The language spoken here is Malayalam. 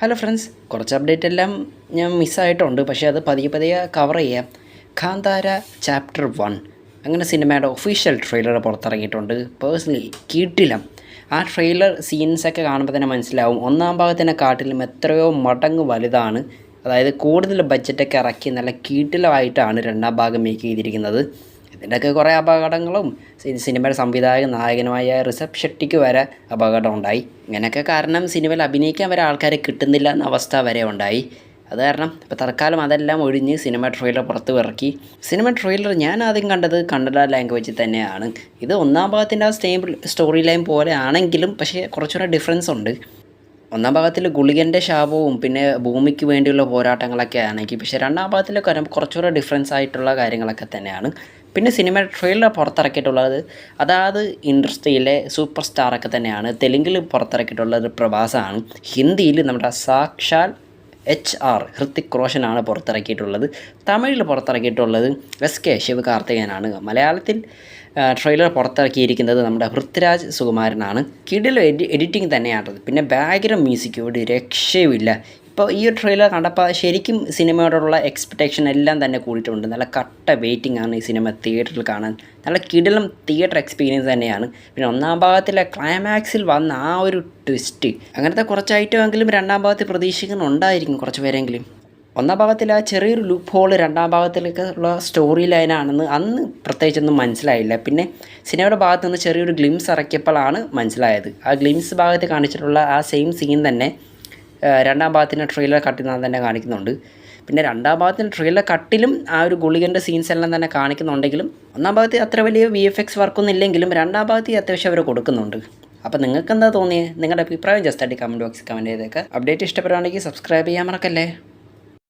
ഹലോ ഫ്രണ്ട്സ്, കുറച്ച് അപ്ഡേറ്റ് എല്ലാം ഞാൻ മിസ്സായിട്ടുണ്ട്. പക്ഷേ അത് പതിയെ കവർ ചെയ്യാം. കാന്താര ചാപ്റ്റർ 1 അങ്ങനെ സിനിമയുടെ ഒഫീഷ്യൽ ട്രെയിലർ പുറത്തിറങ്ങിയിട്ടുണ്ട്. പേഴ്സണലി കിടിലം. ആ ട്രെയിലർ സീൻസൊക്കെ കാണുമ്പോൾ തന്നെ മനസ്സിലാവും ഒന്നാം ഭാഗത്തിനെക്കാട്ടിലും എത്രയോ മടങ്ങ് വലുതാണ്. അതായത് കൂടുതൽ ബഡ്ജറ്റൊക്കെ ഇറക്കി നല്ല കിടിലമായിട്ടാണ് രണ്ടാം ഭാഗം മേക്ക് ചെയ്തിരിക്കുന്നത്. ഇതിൻ്റെയൊക്കെ കുറേ അപകടങ്ങളും സിനിമയുടെ സംവിധായക നായകനുമായ ഋഷഭ് ഷെട്ടിക്ക് വരെ അപകടം ഉണ്ടായി. ഇങ്ങനെയൊക്കെ കാരണം സിനിമയിൽ അഭിനയിക്കാൻ വരെ ആൾക്കാരെ കിട്ടുന്നില്ല എന്ന അവസ്ഥ വരെ ഉണ്ടായി. അത് കാരണം ഇപ്പോൾ തൽക്കാലം അതെല്ലാം ഒഴിഞ്ഞ് സിനിമ ട്രെയിലർ പുറത്ത് ഇറക്കി. സിനിമ ട്രെയിലർ ഞാൻ ആദ്യം കണ്ടത് കന്നഡ ലാംഗ്വേജിൽ തന്നെയാണ്. ഇത് ഒന്നാം ഭാഗത്തിൻ്റെ ആ സ്റ്റേബിൾ സ്റ്റോറി ലൈൻ പോലെ ആണെങ്കിലും പക്ഷേ കുറച്ചുകൂടെ ഡിഫറൻസ് ഉണ്ട്. ഒന്നാം ഭാഗത്തിൽ ഗുളികൻ്റെ ശാപവും പിന്നെ ഭൂമിക്ക് വേണ്ടിയുള്ള പോരാട്ടങ്ങളൊക്കെ ആണെങ്കിൽ, പക്ഷേ രണ്ടാം ഭാഗത്തിൽ കുറച്ചുകൂടെ ഡിഫറൻസ് ആയിട്ടുള്ള കാര്യങ്ങളൊക്കെ തന്നെയാണ്. പിന്നെ സിനിമ ട്രെയിലർ പുറത്തിറക്കിയിട്ടുള്ളത് അതായത് ഇൻഡസ്ട്രിയിലെ സൂപ്പർ സ്റ്റാറൊക്കെ തന്നെയാണ്. തെലുങ്കിൽ പുറത്തിറക്കിയിട്ടുള്ളത് പ്രഭാസാണ്. ഹിന്ദിയിൽ നമ്മുടെ സാക്ഷാൽ HR ഹൃത്തിക് റോഷനാണ് പുറത്തിറക്കിയിട്ടുള്ളത്. തമിഴിൽ പുറത്തിറക്കിയിട്ടുള്ളത് SK ശിവകാർത്തികേയനാണ്. മലയാളത്തിൽ ട്രെയിലർ പുറത്തിറക്കിയിരിക്കുന്നത് നമ്മുടെ പൃഥ്വിരാജ് സുകുമാരനാണ്. കിടിലം എഡിറ്റിംഗ് തന്നെയാണത്. പിന്നെ ബാക്ക്ഗ്രൗണ്ട് മ്യൂസിക് ഒരു രക്ഷയുമില്ല. ഇപ്പോൾ ഈ ഒരു ട്രെയിലർ കണ്ടപ്പോൾ ശരിക്കും സിനിമയോടുള്ള എക്സ്പെക്റ്റേഷൻ എല്ലാം തന്നെ കൂടിയിട്ടുണ്ട്. നല്ല കട്ട വെയിറ്റിംഗ് ആണ് ഈ സിനിമ തിയേറ്ററിൽ കാണാൻ. നല്ല കിടിലം തിയേറ്റർ എക്സ്പീരിയൻസ് തന്നെയാണ്. പിന്നെ ഒന്നാം ഭാഗത്തിലെ ക്ലൈമാക്സിൽ വന്ന ആ ഒരു ട്വിസ്റ്റ്, അങ്ങനത്തെ കുറച്ച് ഐറ്റമെങ്കിലും രണ്ടാം ഭാഗത്തിൽ പ്രതീക്ഷിക്കുന്നുണ്ടായിരിക്കും കുറച്ച് പേരെങ്കിലും. ഒന്നാം ഭാഗത്തിൽ ആ ചെറിയൊരു ലൂപ്പ് ഹോൾ രണ്ടാം ഭാഗത്തിലേക്ക് ഉള്ള സ്റ്റോറി ലൈനാണെന്ന് അന്ന് പ്രത്യേകിച്ചൊന്നും മനസ്സിലായില്ല. പിന്നെ സിനിമയുടെ ഭാഗത്ത് നിന്ന് ചെറിയൊരു ഗ്ലിംസ് ഇറക്കിയപ്പോഴാണ് മനസ്സിലായത്. ആ ഗ്ലിംസ് ഭാഗത്ത് കാണിച്ചിട്ടുള്ള ആ സെയിം സീൻ തന്നെ രണ്ടാം ഭാഗത്തിൻ്റെ ട്രെയിലർ കട്ടിൽ നിന്ന് തന്നെ കാണിക്കുന്നുണ്ട്. പിന്നെ രണ്ടാം ഭാഗത്തിൻ്റെ ട്രെയിലർ കട്ടിലും ആ ഒരു ഗുളികൻ്റെ സീൻസ് എല്ലാം തന്നെ കാണിക്കുന്നുണ്ടെങ്കിലും ഒന്നാം ഭാഗത്ത് അത്ര വലിയ VFX വർക്കൊന്നും ഇല്ലെങ്കിലും രണ്ടാം ഭാഗത്ത് അത്യാവശ്യം അവർ കൊടുക്കുന്നുണ്ട്. അപ്പോൾ നിങ്ങൾക്ക് എന്താ തോന്നിയത്? നിങ്ങളുടെ അഭിപ്രായം ജസ്റ്റ് ആയിട്ട് കമൻറ്റ് ബോക്സിൽ കമൻറ്റ് ചെയ്തേക്കുക. അപ്ഡേറ്റ് ഇഷ്ടപ്പെടുകയാണെങ്കിൽ സബ്സ്ക്രൈബ് ചെയ്യാൻ മറക്കല്ലേ.